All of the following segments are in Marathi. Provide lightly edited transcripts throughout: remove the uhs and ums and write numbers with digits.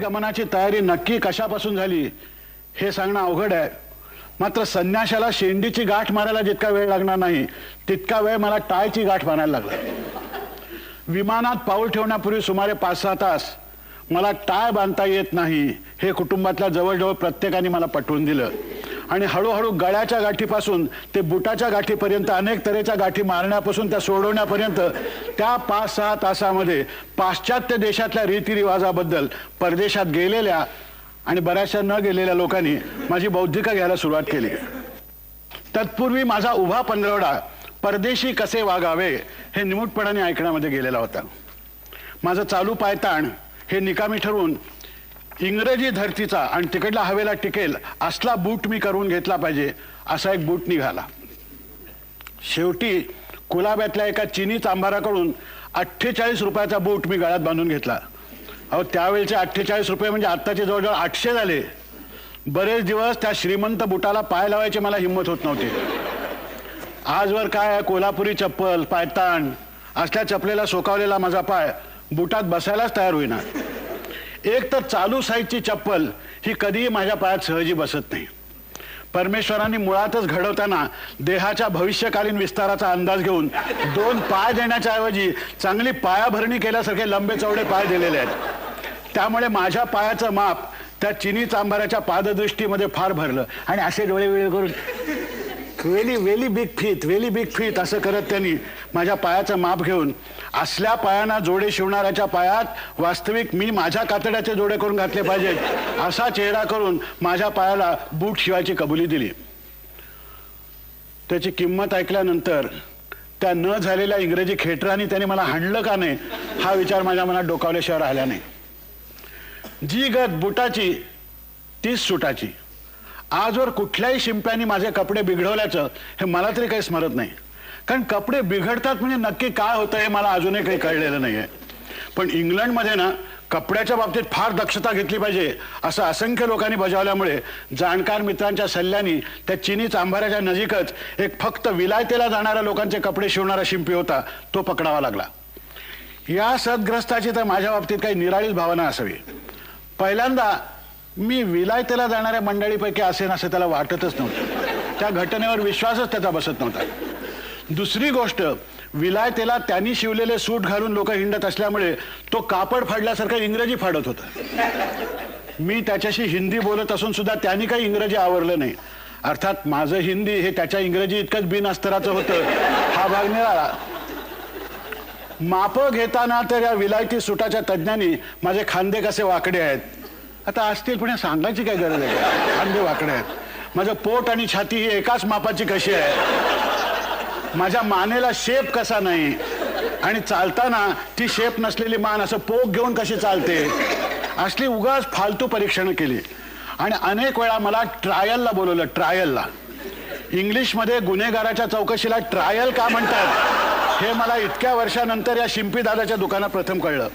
गमनाची तयारी नक्की कशापासून झाली हे सांगणं अवघड आहे. मात्र संन्याशाला शेंडीची गाठ मारायला जितका वेळ लागणार नाही तितका वेळ मला टायची गाठ मारायला लागला. विमानात पाऊल ठेवण्यापूर्वी सुमारे 5-6 तास मला टाय बांधता येत नाही हे कुटुंबातल्या जवळजवळ प्रत्येकाने मला पटवून दिलं. आणि हळूहळू गळ्याच्या गाठीपासून ते बुटाच्या गाठीपर्यंत अनेक तऱ्हेच्या गाठी मारण्यापासून त्या सोडवण्यापर्यंत त्या 5-6 तासामध्ये पाश्चात्य देशातल्या रीतिरिवाजाबद्दल परदेशात गेलेल्या आणि बऱ्याचशा न गेलेल्या लोकांनी माझी बौद्धिक घ्यायला सुरुवात केली. तत्पूर्वी माझा उभा पंधरवडा परदेशी कसे वागावे हे निमूटपणाने ऐकण्यामध्ये गेलेला होता. माझं चालू पायताण हे निकामी ठरवून इंग्रजी धरतीचा आणि तिकडला हवेला टिकेल असला बूट मी करून घेतला पाहिजे असा एक बूट निघाला. शेवटी कुलाब्यातल्या एका चिनी चांभाराकडून 48 रुपयाचा बूट मी गळ्यात बांधून घेतला. अहो त्यावेळेचे 48 रुपये म्हणजे आत्ताचे जवळजवळ 800 झाले. बरेच दिवस त्या श्रीमंत बुटाला पाय लावायची मला हिंमत होत नव्हती. आजवर काय कोल्हापुरी चप्पल पायताण असल्या चपलेला सोकावलेला माझा पाय बुटात बसायलाच तयार होईना. एक तर चालू साईजची चप्पल ही कधीही माझ्या पायात सहजी बसत नाही. परमेश्वरांनी मुळातच घडवताना देहाच्या भविष्यकालीन विस्ताराचा अंदाज घेऊन 2 पाय देण्याच्या ऐवजी चांगली पायाभरणी केल्यासारखे लंबे चौडे पाय दिलेले आहेत. त्यामुळे माझ्या पायाचं माप त्या चिनी चांभाराच्या पाददृष्टीमध्ये फार भरलं. आणि असे डोळे वेळ करून वेली बिग फीत असं करत त्यांनी माझ्या पायाचं माप घेऊन असल्या पायांना जोडे शिवणाऱ्याच्या पायात वास्तविक मी माझ्या कातड्याचे जोडे करून घातले पाहिजेत असा चेहरा करून माझ्या पायाला बूट शिवायची कबुली दिली. त्याची किंमत ऐकल्यानंतर त्या न झालेल्या इंग्रजी खेटरांनी त्याने मला हाणलं का नाही हा विचार माझ्या मनात डोकावल्याशिवाय राहिला नाही. जी गत बुटाची तीच सुटाची. आजवर कुठल्याही शिंप्याने माझे कपडे बिघडवल्याचं हे मला तरी काही स्मरत नाही. कारण कपडे बिघडतात म्हणजे नक्की काय होतं हे मला अजूनही काही कळलेलं नाही आहे. पण इंग्लंडमध्ये ना कपड्याच्या बाबतीत फार दक्षता घेतली पाहिजे असं असंख्य लोकांनी बजावल्यामुळे जाणकार मित्रांच्या सल्ल्याने त्या चिनी चांभाराच्या नजीकच एक फक्त विलायतेला जाणाऱ्या लोकांचे कपडे शिवणारा शिंपी होता तो पकडावा लागला. या सद्ग्रस्ताची तर माझ्या बाबतीत काही निराळीच भावना असावी. पहिल्यांदा मी विलायतेला जाणाऱ्या मंडळीपैकी असेन असं त्याला वाटतच नव्हतं. त्या घटनेवर विश्वासच त्याचा बसत नव्हता. दुसरी गोष्ट विलायतेला त्यांनी शिवलेले सूट घालून लोक हिंडत असल्यामुळे तो कापड फाडल्यासारखं इंग्रजी फाडत होता. मी त्याच्याशी हिंदी बोलत असून सुद्धा त्यांनी काही इंग्रजी आवरलं नाही. अर्थात माझं हिंदी हे त्याच्या इंग्रजी इतकंच बिनअस्तराचं होतं हा भाग निराळा. माप घेताना तर या विलायती सुटाच्या तज्ज्ञांनी माझे खांदे कसे वाकडे आहेत आता असतील पण सांगायची काय गरज आहे. खांदे वाकडे आहेत. माझं पोट आणि छाती ही एकाच मापाची कशी आहे. माझ्या मानेला शेप कसा नाही आणि चालताना ती शेप नसलेली मान असं पोक घेऊन कशी चालते असली उगाच फालतू परीक्षणं केली. आणि अनेक वेळा मला ट्रायलला बोलवलं. ट्रायलला इंग्लिशमध्ये गुन्हेगाराच्या चौकशीला ट्रायल का म्हणतात हे मला इतक्या वर्षानंतर या शिंपी दादाच्या दुकानात प्रथम कळलं.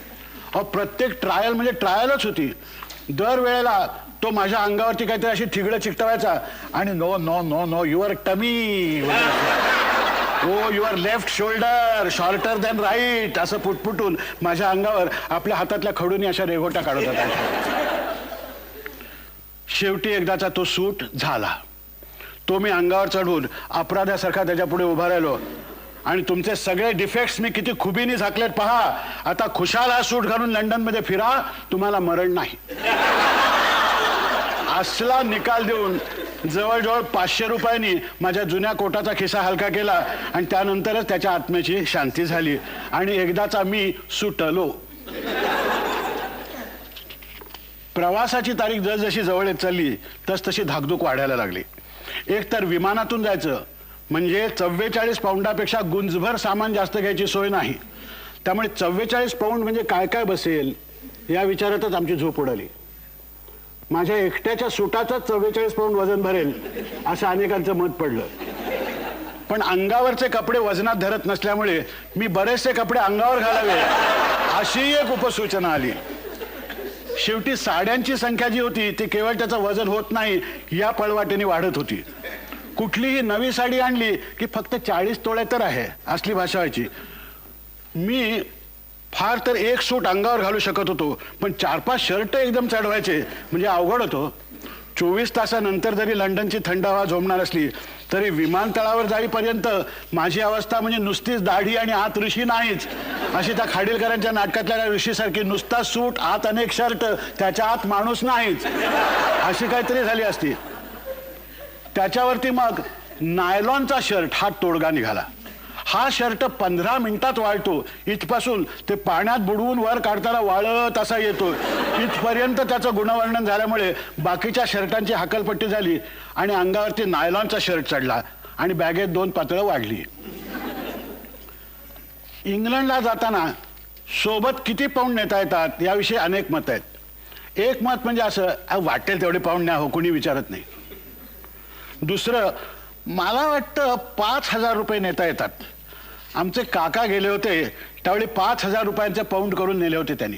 अहो प्रत्येक ट्रायल म्हणजे ट्रायलच होती. दरवेळेला तो माझ्या अंगावरती काहीतरी अशी ठिगडं चिकटवायचा आणि no no no no your tummy oh your left shoulder shorter than right असं पुटपुटून माझ्या अंगावर आपल्या हातातल्या खडूनी अशा रेघोट्या काढत होता. शेवटी एकदाचा तो सूट झाला. तो मी अंगावर चढून अपराध्यासारखा त्याच्या पुढे उभा राहिलो आणि तुमचे सगळे डिफेक्ट्स मी किती खुबीने झाकलेत पहा. आता खुशाल हा सूट घालून लंडनमध्ये फिरा तुम्हाला मरण नाही असला निकाल देऊन जवळजवळ 500 रुपयांनी माझ्या जुन्या कोटाचा खिसा हलका केला आणि त्यानंतरच त्याच्या आत्म्याची शांती झाली आणि एकदाचा मी सुटलो. प्रवासाची तारीख जसजशी जवळ येत चालली तसतशी धाकधूक वाढायला लागली. एक तर विमानातून जायचं म्हणजे 44 पाऊंडापेक्षा गुंजभर सामान जास्त घ्यायची सोय नाही. त्यामुळे 44 पाऊंड म्हणजे काय काय बसेल या विचारातच आमची झोप उडाली. माझ्या एकट्याच्या सुटाचंच 44 पाऊंड वजन भरेल असं अनेकांचं मत पडलं. पण अंगावरचे कपडे वजनात धरत नसल्यामुळे मी बरेचसे कपडे अंगावर घालावे अशी एक उपसूचना आली. शेवटी साड्यांची संख्या जी होती ती केवळ त्याचं वजन होत नाही या पळवाटेने वाढत होती. कुठलीही नवी साडी आणली की फक्त 40 तोळे तर आहे असली भाषा व्हायची. मी फार तर एक सूट अंगावर घालू शकत होतो, पण 4-5 शर्ट एकदम चढवायचे म्हणजे अवघड होतो. 24 तासानंतर जरी लंडनची थंड हवा झोंबणार असली तरी विमानतळावर जाईपर्यंत माझी अवस्था म्हणजे नुसतीच दाढी आणि आत ऋषी नाहीच, अशी त्या खाडीलकरांच्या नाटकातल्या ऋषीसारखी नुसता सूट आत अनेक शर्ट त्याच्या आत माणूस नाहीच अशी काहीतरी झाली असती. त्याच्यावरती मग नायलॉनचा शर्ट हा तोडगा निघाला. हा शर्ट 15 मिनिटात वाळतो. इथपासून ते पाण्यात बुडवून वर काढताना वाळत असा येतो. इथपर्यंत त्याचं गुणवर्णन झाल्यामुळे बाकीच्या शर्टांची हकलपट्टी झाली आणि अंगावरती नायलॉनचा शर्ट चढला आणि बॅगेत 2 पातळं वाढली. इंग्लंडला जाताना सोबत किती पाऊंड नेता येतात याविषयी अनेक मत आहेत. एक मत म्हणजे असं, वाटेल तेवढे पाऊंड न्या हो, कोणी विचारत नाही. दुसरं, मला वाटतं 5,000 रुपये नेता येतात. आमचे काका गेले होते त्यावेळी 5,000 रुपयांचे पाऊंड करून नेले होते त्यांनी.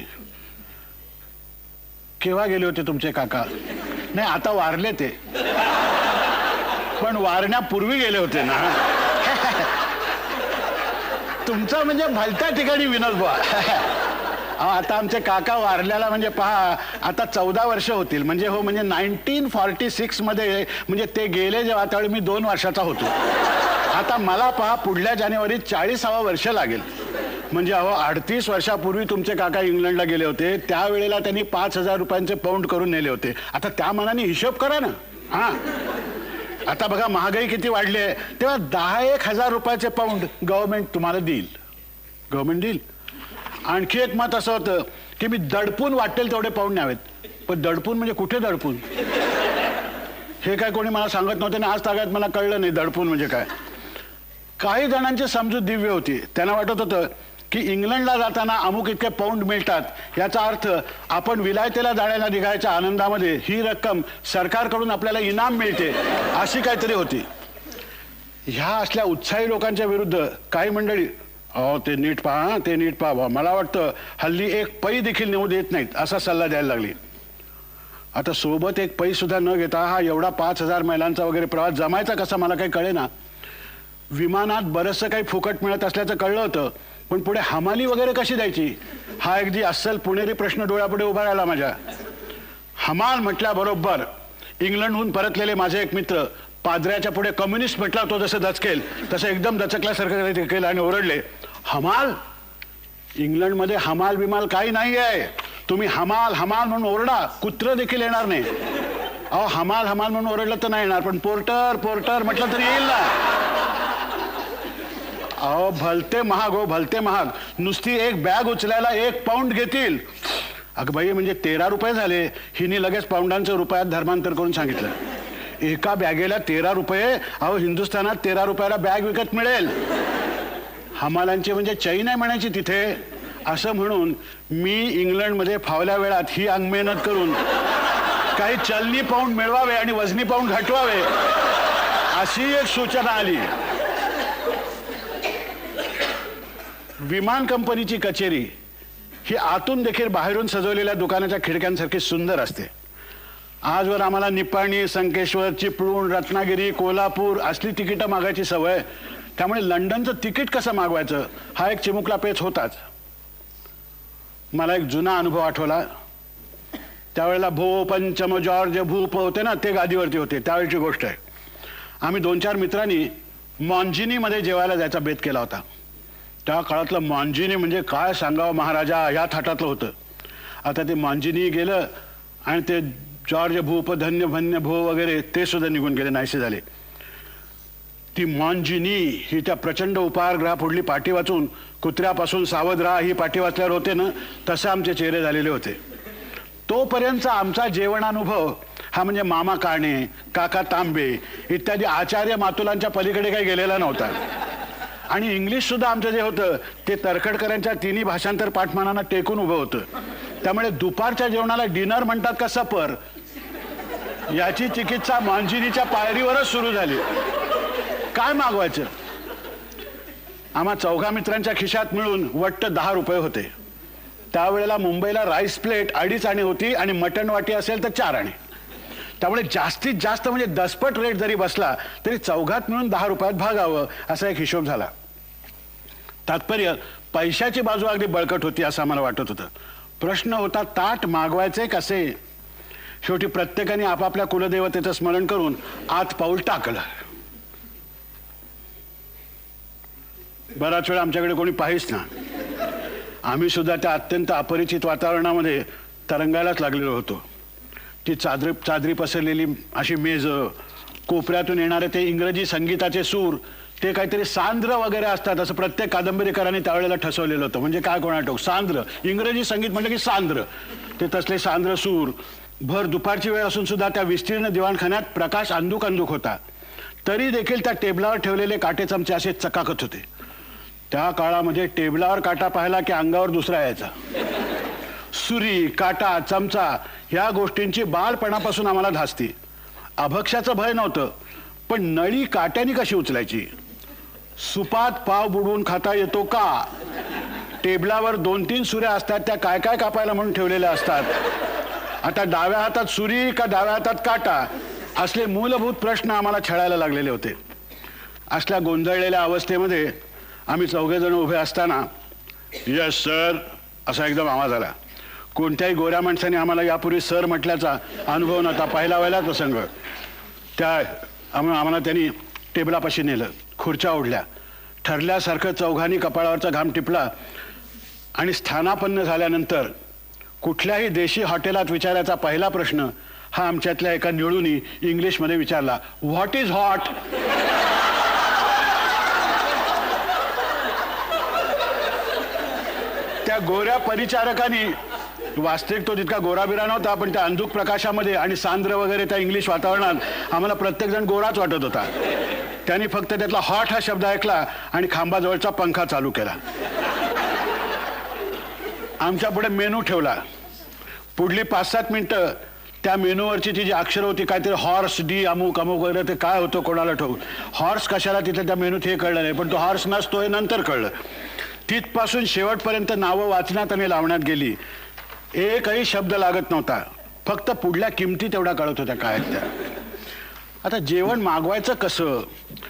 केव्हा गेले होते तुमचे काका? नाही, आता वारले ते, पण वारण्यापूर्वी गेले होते ना. तुमचा म्हणजे भलत्या ठिकाणी विनोद बुवा. आता आमचे काका वारल्याला म्हणजे पहा आता 14 वर्ष होतील. म्हणजे हो, म्हणजे 1946 मध्ये म्हणजे ते गेले जेव्हा त्यावेळी मी 2 वर्षाचा होतो. आता मला पहा पुढल्या जानेवारीत 40वे वर्ष लागेल. म्हणजे अहो 38 वर्षापूर्वी तुमचे काका इंग्लंडला गेले होते. त्यावेळेला त्यांनी 5,000 रुपयांचे पाऊंड करून नेले होते. आता त्या मनाने हिशोब करा ना. हा, आता बघा महागाई किती वाढली आहे, तेव्हा 10,000 रुपयाचे पाऊंड गव्हर्नमेंट तुम्हाला देईल. गव्हर्नमेंट देईल. आणखी एक मत असं होतं की मी दडपून वाटेल तेवढे पाऊंड न्यावेत. पण दडपून म्हणजे कुठे दडपून, हे काय कोणी मला सांगत नव्हते आणि आज तागायत मला कळलं नाही दडपून म्हणजे काय. काही जणांची समजूत दिव्य होती. त्यांना वाटत होतं की इंग्लंडला जाताना अमुक इतके पाऊंड मिळतात, याचा अर्थ आपण विलायतेला जाण्याला निघायच्या आनंदामध्ये ही रक्कम सरकारकडून आपल्याला इनाम मिळते, अशी काहीतरी होती. ह्या असल्या उत्साही लोकांच्या विरुद्ध काही मंडळी, अहो ते नीट पहा, ते नीट पहा, मला वाटतं हल्ली एक पै देखील नेऊ देत नाहीत असा सल्ला द्यायला लागली. आता सोबत एक पै सुद्धा न घेता हा एवढा 5,000 मैलांचा वगैरे प्रवास जमायचा कसा मला काही कळेना. विमानात बरंचसं काही फुकट मिळत असल्याचं कळलं होतं, पण पुढे हमाली वगैरे कशी द्यायची हा अगदी अस्सल पुणेरी प्रश्न डोळ्यापुढे उभा राहिला माझ्या. हमाल म्हटल्याबरोबर इंग्लंडहून परतलेले माझे एक मित्र पादऱ्याच्या पुढे कम्युनिस्ट म्हटला तो जसं दचकेल तसं एकदम दचकल्यासारखं केलं आणि ओरडले, हमाल? इंग्लंडमध्ये हमाल बिमाल काही नाही आहे. तुम्ही हमाल हमाल म्हणून ओरडा, कुत्र देखील येणार नाही. अहो हमाल हमाल म्हणून ओरडलं तर नाही येणार, पण पोर्टर पोर्टर म्हटलं तरी येईल ना. अहो भलते महाग, हो भलते महाग. नुसती एक बॅग उचलायला 1 पाऊंड घेतील. अगं बाई, म्हणजे 13 रुपये झाले. हिने लगेच पाऊंडांचं रुपयात धर्मांतर करून सांगितलं. एका बॅगेला 13 रुपये. अहो हिंदुस्थानात 13 रुपयाला बॅग विकत मिळेल. हमालांची म्हणजे चैन आहे म्हणायची तिथे. असं म्हणून मी इंग्लंडमध्ये फावल्या वेळात ही अंगमेहनत करून काही चलनी पाऊंड मिळवावे आणि वजनी पाऊंड घटवावे अशी एक सूचना आली. विमान कंपनीची कचेरी ही आतून देखील बाहेरून सजवलेल्या दुकानाच्या खिडक्यांसारखी सुंदर असते. आजवर आम्हाला निपाणी, संकेश्वर, चिपळूण, रत्नागिरी, कोल्हापूर असली तिकीटं मागायची सवय. त्यामुळे लंडनचं तिकीट कसं मागवायचं हा एक चिमुकला पेच होताच. मला एक जुना अनुभव आठवला. त्यावेळेला भो पंचम जॉर्ज भूप होते ना, ते गादीवरती होते. त्यावेळची गोष्ट आहे. आम्ही 2-4 मित्रांनी मॉन्जिनीमध्ये जेवायला जायचा बेत केला होता. त्या काळातलं मॉन्जिनी म्हणजे काय सांगावं महाराजा, ह्या थाटातलं होतं. आता ते मॉन्जिनी गेलं आणि ते जॉर्ज भूप धन्य भन्य भो वगैरे ते सुद्धा निघून गेले, नाहीसे झाले. ती मॉन्जिनी ही त्या प्रचंड उपहारगृहा पुढली पाठी वाचून कुत्र्यापासून सावध राहा ही पाठी वाचल्यावर होते ना, तसे आमचे चेहरे झालेले होते. तोपर्यंतचा आमचा जेवणानुभव हा म्हणजे मामा काणे, काका तांबे इत्यादी आचार्य मातुलांच्या पलीकडे काही गेलेला नव्हता. आणि इंग्लिश सुद्धा आमचं जे होतं ते तरखडकरांच्या 3 भाषांतर पाठमानांना टेकून उभं होतं. त्यामुळे दुपारच्या जेवणाला डिनर म्हणतात का सपर, याची चिकित्सा मॉन्जिनीच्या पायरीवरच सुरू झाली. काय मागवायचं? आम्हा 4 मित्रांच्या खिशात मिळून वट्ट 10 रुपये होते. त्यावेळेला मुंबईला राईस प्लेट 2.5 आणे होती आणि मटण वाटी असेल तर 4 आणे. त्यामुळे जास्तीत जास्त म्हणजे 10पट रेट जरी बसला तरी 4घात मिळून 10 रुपयात भागावं असा एक हिशोब झाला. तात्पर्य पैशाची बाजू अगदी बळकट होती असं आम्हाला वाटत होतं. प्रश्न होता ताट मागवायचे कसे. शेवटी प्रत्येकाने आपापल्या कुलदेवतेचं स्मरण करून आत पाऊल टाकलं. बराच वेळ आमच्याकडे कोणी पाहिच ना. आम्ही सुद्धा त्या अत्यंत अपरिचित वातावरणामध्ये तरंगायलाच लागलेलो होतो. ती चादरी पसरलेली अशी मेज, कोपऱ्यातून येणारे ते इंग्रजी संगीताचे सूर, ते काहीतरी सांद्र वगैरे असतात असं प्रत्येक कादंबरीकारांनी त्यावेळेला ठसवलेलं होतं. म्हणजे काय कोणा ठाऊक, सांद्र, इंग्रजी संगीत म्हटलं की सांद्र. ते तसले सांद्र सूर. भर दुपारची वेळ असून सुद्धा त्या विस्तीर्ण दिवाणखान्यात प्रकाश अंधुक अंधुक होता. तरी देखील त्या टेबलावर ठेवलेले काटे चमचे असे चकाकत होते. त्या काळामध्ये टेबलावर काटा पाहिला की अंगावर दुसरा यायचा. सुरी, काटा, चमचा ह्या गोष्टींची बालपणापासून आम्हाला धास्ती. अभक्ष्याचं भय नव्हतं, पण नळी काट्याने कशी उचलायची. सुपात पाव बुडवून खाता येतो का. टेबलावर 2-3 सुऱ्या असतात, त्या काय काय कापायला म्हणून ठेवलेल्या असतात. आता डाव्या हातात सुरी का डाव्या हातात काटा, असले मूलभूत प्रश्न आम्हाला छळायला लागलेले होते. असल्या गोंधळलेल्या अवस्थेमध्ये आम्ही 4 जण उभे असताना यस सर असा एकदम आवाज आला. कोणत्याही गोऱ्या माणसाने आम्हाला यापूर्वी सर म्हटल्याचा अनुभव नव्हता. पहिला वेळेला प्रसंग. आम्हाला त्यांनी टेबलापाशी नेलं. खुर्च्या ओढल्या. ठरल्यासारखं चौघांनी कपाळावरचा घाम टिपला आणि स्थानापन्न झाल्यानंतर कुठल्याही देशी हॉटेलात विचारायचा पहिला प्रश्न हा आमच्यातल्या एका निळूनी इंग्लिशमध्ये विचारला, व्हॉट इज हॉट. त्या गोऱ्या परिचारकांनी, वास्तविक तो तितका गोराबिरा नव्हता, पण त्या अंधुक प्रकाशामध्ये आणि सांद्र वगैरे त्या इंग्लिश वातावरणात आम्हाला प्रत्येक जण गोराच वाटत होता. त्यांनी फक्त त्यातला हॉट हा शब्द ऐकला आणि खांबाजवळचा पंखा चालू केला. आमच्या पुढे मेनू ठेवला. पुढली 5-7 मिनिटं त्या मेनूवरची ती जी अक्षरं होती, काहीतरी हॉर्स, डी, अमुक अमुक वगैरे, ते काय होतं कोणाला ठाऊक. हॉर्स कशाला तिथे त्या मेनूत हे कळलं नाही, पण तो हॉर्स नसतो हे नंतर कळलं. तिथपासून शेवटपर्यंत नावं वाचण्यात आणि लावण्यात गेली. एकही शब्द लागत नव्हता. फक्त पुढल्या किमती तेवढ्या कळत होत्या काय त्या. आता जेवण मागवायचं कसं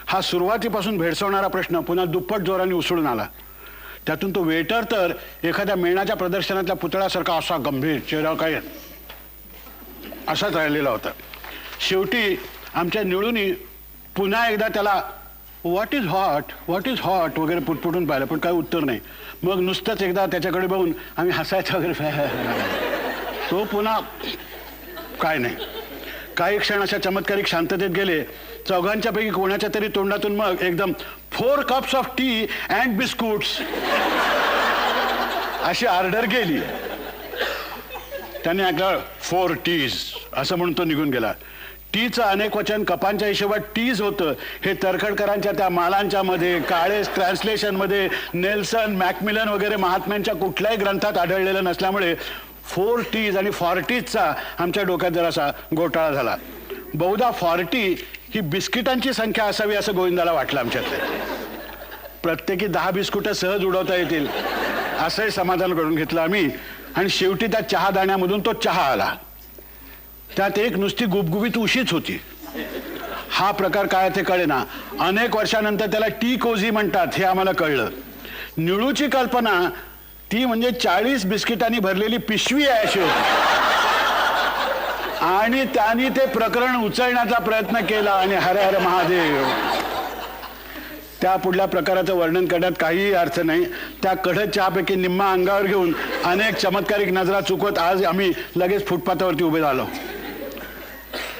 हा सुरुवातीपासून भेडसवणारा प्रश्न पुन्हा दुप्पट जोराने उसळून आला. त्यातून तो वेटर तर एखाद्या मेणाच्या प्रदर्शनातल्या पुतळ्यासारखा असा गंभीर, चेहरा काय असाच राहिलेला होता. शेवटी आमच्या निळूनी पुन्हा एकदा त्याला व्हॉट इज हॉट वगैरे पुटपुटून पाहिलं, पण काही उत्तर नाही. मग नुसतंच एकदा त्याच्याकडे बघून आम्ही हसायचं वगैरे. तो पुन्हा काय नाही. काही क्षण अशा चमत्कारिक शांततेत गेले. चौघांच्या पैकी कोणाच्या तरी तोंडातून मग एकदम 4 cups of T and biscuits अशी ऑर्डर गेली. त्याने ऐकलं 4 टीज असं म्हणून तो निघून गेला. टीचं अनेक वचन कपांच्या हिशोबात टीज होतं हे तरखडकरांच्या त्या मालांच्या मध्ये, काळेस ट्रान्सलेशनमध्ये, नेल्सन, मॅकमिलन वगैरे महात्म्यांच्या कुठल्याही ग्रंथात आढळलेलं नसल्यामुळे 4 टीज आणि 40चा आमच्या डोक्यात जरासा घोटाळा झाला. बहुधा 40 ही बिस्किटांची संख्या असावी असं गोविंदाला वाटलं आमच्यातले. प्रत्येकी 10 बिस्कुटं सहज उडवता येतील असंही समाधान करून घेतलं आम्ही. आणि शेवटी त्या चहा दाण्यामधून तो चहा आला. त्यात एक नुसती गुबगुबीत उशीच होती. हा प्रकार काय ते कळेना. अनेक वर्षानंतर त्याला टी कोझी म्हणतात हे आम्हाला कळलं. निळूची कल्पना ती म्हणजे 40 बिस्किटांनी भरलेली पिशवी आहे अशी होती. आणि त्यांनी ते प्रकरण उचलण्याचा प्रयत्न केला आणि हरे हरे महादेव. त्या पुढल्या प्रकाराचं वर्णन करण्यात काहीही अर्थ नाही. त्या कडक चहापैकी निम्मा अंगावर घेऊन अनेक चमत्कारिक नजरा चुकवत आज आम्ही लगेच फुटपाथावरती उभे झालो.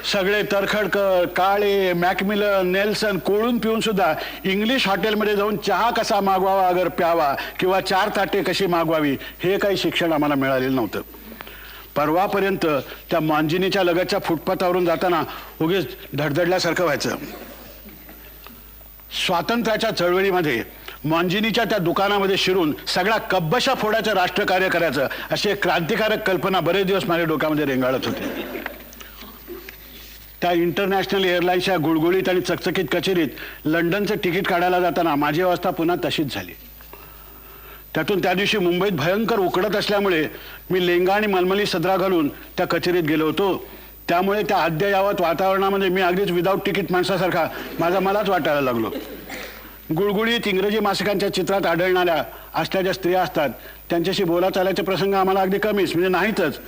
सगळे तरखडकर, काळे, मॅकमिलन, नेल्सन कोळून पिऊन सुद्धा इंग्लिश हॉटेलमध्ये जाऊन चहा कसा मागवावा अगर प्यावा किंवा 4 ताटे कशी मागवावी हे काही शिक्षण आम्हाला मिळालेलं नव्हतं. परवापर्यंत त्या मांजिनीच्या लगतच्या फुटपाथावरून जाताना उगीच धडधडल्यासारखं व्हायचं. स्वातंत्र्याच्या चळवळीमध्ये मांजिनीच्या त्या दुकानामध्ये शिरून सगळा कब्बशा फोडाचं राष्ट्रकार्य करायचं अशी एक क्रांतिकारक कल्पना बरेच दिवस माझ्या डोक्यामध्ये रेंगाळत होती. त्या इंटरनॅशनल एअरलाईन्सच्या गुळगुळीत आणि चकचकीत कचेरीत लंडनचं तिकीट काढायला जाताना माझी अवस्था पुन्हा तशीच झाली. त्यातून त्या दिवशी मुंबईत भयंकर उकडत असल्यामुळे मी लेंगा आणि मलमली सदरा घालून त्या कचेरीत गेलो होतो. त्यामुळे त्या अद्ययावत वातावरणामध्ये मी अगदीच विदाऊट तिकीट माणसासारखा मलाच वाटायला लागलो. गुळगुळीत इंग्रजी मासिकांच्या चित्रात आढळणाऱ्या असल्या स्त्रिया असतात त्यांच्याशी बोला चालायचे प्रसंग आम्हाला अगदी कमीच, म्हणजे नाहीतच.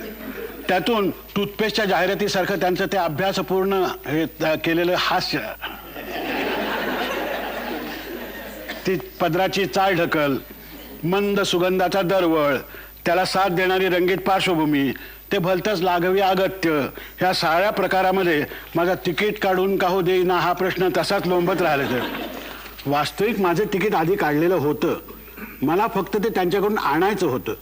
त्यातून टूथपेस्टच्या जाहिरातीसारखं त्यांचं ते अभ्यासपूर्ण हे केलेलं हास्य, ती पदराची चाल ढकल, मंद सुगंधाचा दरवळ, त्याला साथ देणारी रंगीत पार्श्वभूमी, ते भलतंच लाघवी अगत्य, ह्या साऱ्या प्रकारामध्ये माझा तिकीट काढून का हो देईना हा प्रश्न तसाच लोंबत राहिला. तर वास्तविक माझं तिकीट आधी काढलेलं होतं, मला फक्त ते त्यांच्याकडून आणायचं होतं.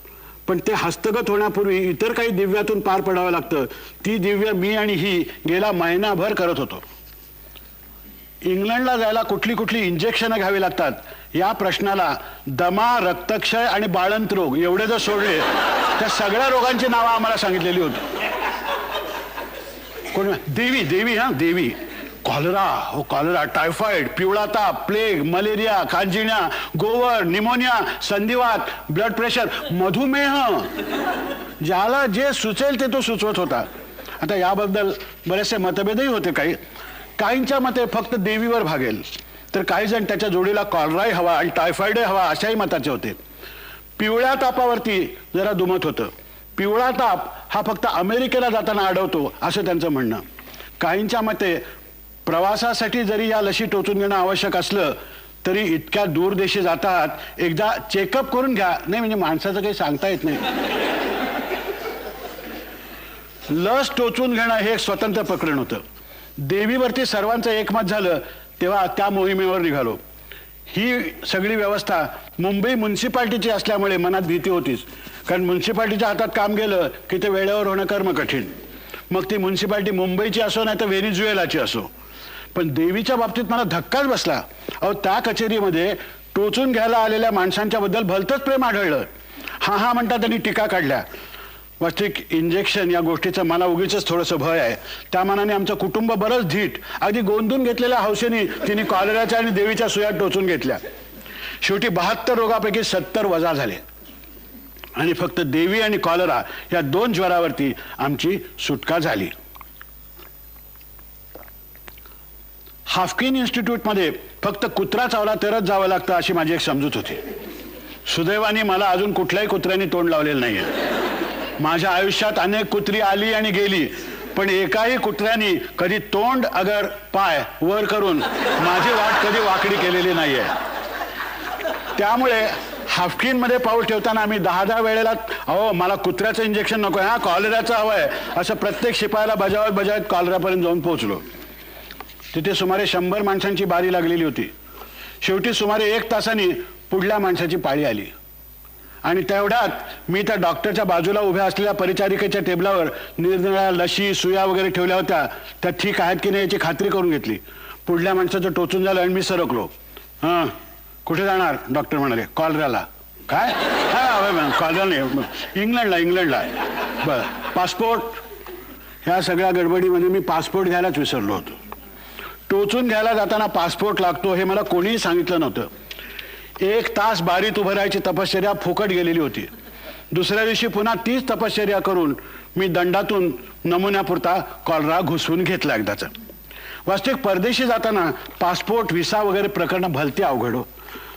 पण ते हस्तगत होण्यापूर्वी इतर काही दिव्यातून पार पडावं लागतं. ती दिव्य मी आणि ही गेला महिनाभर करत होतो. इंग्लंडला जायला कुठली कुठली इंजेक्शनं घ्यावी लागतात या प्रश्नाला दमा, रक्तक्षय आणि बाळंत रोग एवढे जर सोडले त्या सगळ्या रोगांची नावं आम्हाला सांगितलेली होती. कोण? देवी, हा देवी. कॉलरा, टायफॉइड, पिवळा ताप, प्लेग, मलेरिया, खांजिण्या, गोवर, निमोनिया, संधिवात, ब्लड प्रेशर, मधुमेह, ज्याला जे सुचेल ते तो सुचवत होता. आता याबद्दल बरेचसे मतभेदही होते. काहींच्या मते फक्त देवीवर भागेल, तर काही जण त्याच्या जोडीला कॉलराही हवा आणि टायफॉइडही हवा अशाही मताचे होते. पिवळ्या तापावरती जरा दुमत होतं. पिवळा ताप हा फक्त अमेरिकेला जाताना आढळतो असं त्यांचं म्हणणं. काहींच्या मते प्रवासासाठी जरी या लशी टोचून घेणं आवश्यक असलं तरी इतक्या दूर देशी जातात एकदा चेकअप करून घ्या. नाही म्हणजे माणसाचं काही सांगता येत नाही. लस टोचून घेणं हे एक स्वतंत्र प्रकरण होतं. देवीवरती सर्वांचं एकमत झालं तेव्हा त्या मोहिमेवर निघालो. ही सगळी व्यवस्था मुंबई म्युन्सिपाल्टीची असल्यामुळे मनात भीती होतीच, कारण म्युन्सिपाल्टीच्या हातात काम गेलं की ते वेळेवर होणं कर्म कठीण. मग ती म्युन्सिपाल्टी मुंबईची असो नाही तर व्हेनेझुएलाची असो. पण देवीच्या बाबतीत मला धक्काच बसला. अहो, त्या कचेरीमध्ये टोचून घ्यायला आलेल्या माणसांच्या बद्दल भलतंच प्रेम आढळलं. हा म्हणता त्यांनी टीका काढल्या. वास्तविक इंजेक्शन या गोष्टीचं मला उगीच थोडंसं भय आहे. त्या मानाने आमचं कुटुंब बरंच धीट, अगदी गोंधून घेतलेल्या हौसेने तिने कॉलराच्या आणि देवीच्या सुया टोचून घेतल्या. शेवटी 72 रोगापैकी 70 वजा झाले आणि फक्त देवी आणि कॉलरा या 2 ज्वरावरती आमची सुटका झाली. हाफकिन इन्स्टिट्यूटमध्ये फक्त कुत्रा चावला तरच जावं लागतं अशी माझी एक समजूत होती. सुदैवाने मला अजून कुठल्याही कुत्र्याने तोंड लावलेलं नाहीये. माझ्या आयुष्यात अनेक कुत्री आली आणि गेली, पण एकाही कुत्र्याने कधी तोंड अगर पाय वर करून माझी वाट कधी वाकडी केलेली नाहीये. त्यामुळे हाफकिनमध्ये पाऊल ठेवताना आम्ही 10 वेळेला अहो मला कुत्र्याचं इंजेक्शन नको आहे, कॉलराचं हवं आहे असं प्रत्येक शिपायाला बजावत कॉलरापर्यंत जाऊन पोहोचलो. तिथे सुमारे 100 माणसांची बारी लागलेली होती. शेवटी सुमारे 1 तासाने पुढल्या माणसाची पाळी आली आणि तेवढ्यात मी त्या डॉक्टरच्या बाजूला उभ्या असलेल्या परिचारिकेच्या टेबलावर निरनिराळ्या लशी, सुया वगैरे ठेवल्या होत्या. त्या ठीक आहेत की नाही याची खात्री करून घेतली. पुढल्या माणसाचं टोचून झालं आणि मी सरकलो. हां, कुठे जाणार? डॉक्टर म्हणाले, कॉलराला. काय? हा कॉलरा नाही, इंग्लंडला. बरं, पासपोर्ट? ह्या सगळ्या गडबडीमध्ये मी पासपोर्ट घ्यायलाच विसरलो होतो. टोचून घ्यायला जाताना पासपोर्ट लागतो हे मला कोणीही सांगितलं नव्हतं. 1 तास बारीत उभं राहायची तपश्चर्या फुकट गेलेली होती. दुसऱ्या दिवशी पुन्हा तीच तपश्चर्या करून मी दंडातून नमुन्यापुरता कॉलरा घुसवून घेतला एकदाचा. वास्तविक परदेशी जाताना पासपोर्ट, व्हिसा वगैरे प्रकरणं भलती अवघड हो.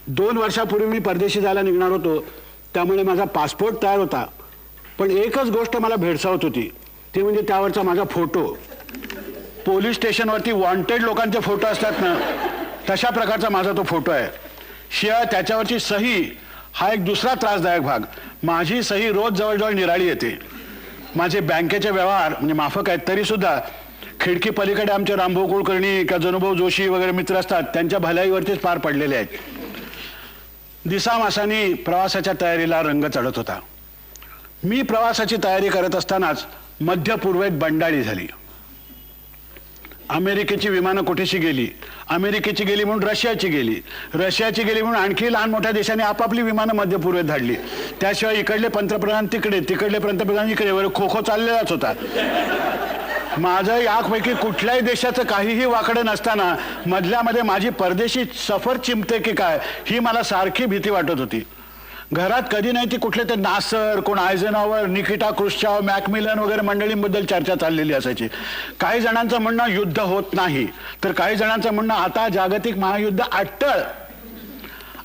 2 वर्षापूर्वी मी परदेशी जायला निघणार होतो, त्यामुळे माझा पासपोर्ट तयार होता. पण एकच गोष्ट मला भेडसावत होती, ती म्हणजे त्यावरचा माझा फोटो. पोलीस स्टेशनवरती वॉन्टेड लोकांचे फोटो असतात ना, तशा प्रकारचा माझा तो फोटो आहे. शिवाय त्याच्यावरची सही हा एक दुसरा त्रासदायक भाग. माझी सही रोज जवळजवळ निराळी येते. माझे बँकेचे व्यवहार म्हणजे माफक आहेत, तरी सुद्धा खिडकी पलीकडे आमचे रामभाऊ कुलकर्णी किंवा जनुभाऊ जोशी वगैरे मित्र असतात, त्यांच्या भलाईवरतीच पार पडलेले आहेत. दिसामासानी प्रवासाच्या तयारीला रंग चढत होता. मी प्रवासाची तयारी करत असतानाच मध्य पूर्वेत बंडाळी झाली. अमेरिकेची विमानं कुठेशी गेली, अमेरिकेची गेली म्हणून रशियाची गेली, रशियाची गेली म्हणून आणखी लहान मोठ्या देशांनी आपापली विमानं मध्य पूर्वेत धाडली. त्याशिवाय इकडले पंतप्रधान तिकडे, तिकडले पंतप्रधान इकडे वगैरे खो चाललेलाच होता. माझं यापैकी कुठल्याही देशाचं काहीही वाकडं नसताना मधल्यामध्ये माझी परदेशी सफर चिमते की काय ही मला सारखी भीती वाटत होती. घरात कधी नाही ती कुठले ते नासर, कोण आयझेनहॉवर, निकिटा क्रुश्चॉव, मॅकमिलन वगैरे मंडळींबद्दल चर्चा चाललेली असायची. काही जणांचं म्हणणं युद्ध होत नाही, तर काही जणांचं म्हणणं आता जागतिक महायुद्ध अट्टळ.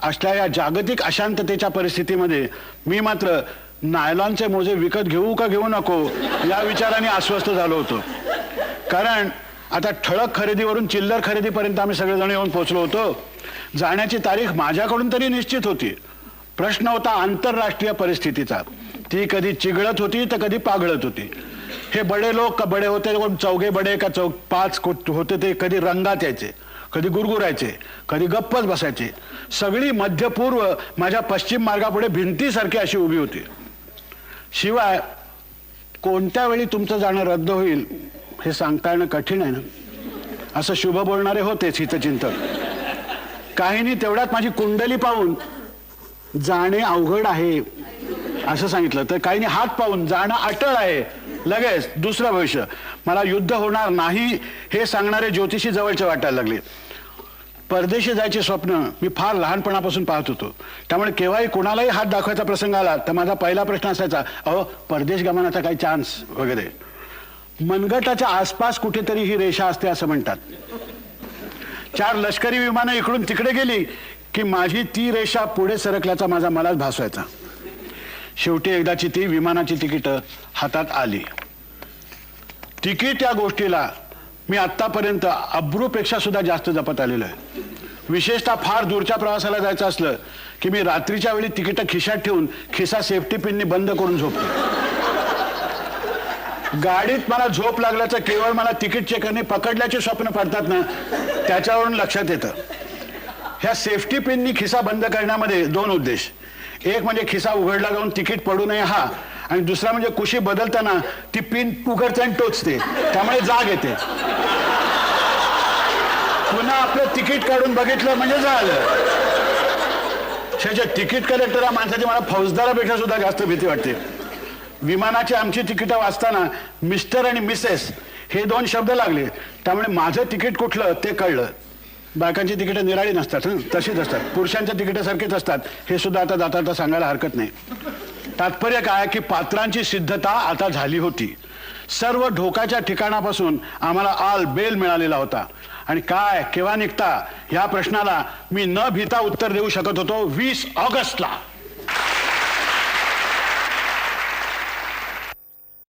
असल्या या जागतिक अशांततेच्या परिस्थितीमध्ये मी मात्र नायलॉनचे मोजे विकत घेऊ का घेऊ नको या विचाराने अस्वस्थ झालो होतो. कारण आता ठळक खरेदीवरून चिल्लर खरेदीपर्यंत आम्ही सगळेजण येऊन पोहोचलो होतो. जाण्याची तारीख माझ्याकडून तरी निश्चित होती. प्रश्न होता आंतरराष्ट्रीय परिस्थितीचा. ती कधी चिघळत होती तर कधी पाघळत होती. हे बडे लोक का बडे होते, चौघे बडे का पाच होते, ते कधी रंगात यायचे, कधी गुरगुरायचे, कधी गप्पच बसायचे. सगळी मध्यपूर्व माझ्या पश्चिम मार्गापुढे भिंतीसारखी अशी उभी होती. शिवाय कोणत्या वेळी तुमचं जाणं रद्द होईल हे सांगता येणं कठीण आहे ना. असं शुभ बोलणारे होतेच हितचिंतक. काहींनी तेवढ्यात माझी कुंडली पाहून जाणे अवघड आहे असं सांगितलं, तर काहींनी हात पाहून जाणं अटळ आहे. लगेच दुसरं भविष्य, मला युद्ध होणार नाही हे सांगणारे ज्योतिषी जवळचे वाटायला लागले. परदेशी जायचे स्वप्न मी फार लहानपणापासून पाहत होतो. त्यामुळे केव्हाही कोणालाही हात दाखवायचा प्रसंग आला तर माझा पहिला प्रश्न असायचा, अहो परदेश गमनाचा काही चान्स वगैरे. मनगटाच्या आसपास कुठेतरी ही रेषा असते असं म्हणतात. 4 लष्करी विमानं इकडून तिकडे गेली की माझी ती रेषा पुढे सरकल्याचा माझा मलाच भास व्हायचा. शेवटी एकदाची ती विमानाची तिकीटं हातात आली. तिकीट या गोष्टीला मी आत्तापर्यंत अब्रूपेक्षा सुद्धा जास्त जपत आलेलो आहे. विशेषतः फार दूरच्या प्रवासाला जायचं असलं की मी रात्रीच्या वेळी तिकीटं खिशात ठेवून खिसा सेफ्टी पिननी बंद करून झोपतो. गाडीत मला झोप लागल्याचं केवळ मला तिकीट चेकरने पकडल्याचे स्वप्न पडतात ना, त्याच्यावरून लक्षात येतं. ह्या सेफ्टी पिननी खिसा बंद करण्यामध्ये 2 उद्देश. एक म्हणजे खिसा उघडला जाऊन तिकीट पडू नये हा, आणि दुसरा म्हणजे कुशी बदलताना ती पिन उघडते आणि टोचते, त्यामुळे जाग येते. पुन्हा आपलं तिकीट काढून बघितलं म्हणजे झालं. तिकीट कलेक्टर या माणसाची मला फौजदारापेक्षा सुद्धा जास्त भीती वाटते. विमानाची आमची तिकीटं वाचताना मिस्टर आणि मिसेस हे 2 शब्द लागले, त्यामुळे माझं तिकीट कुठलं ते कळलं. बायकांची तिकीटं निराळी नसतात, तशीच असतात. पुरुषांच्या तिकीटासारखीच असतात हे सुद्धा आता जाता सांगायला हरकत नाही. तात्पर्य काय की पात्रांची सिद्धता आता झाली होती. सर्व ढोकाच्या ठिकाणापासून आम्हाला आल बेल मिळालेला होता. आणि काय केव्हा निघता या प्रश्नाला मी न भीता उत्तर देऊ शकत होतो 20 ऑगस्टला.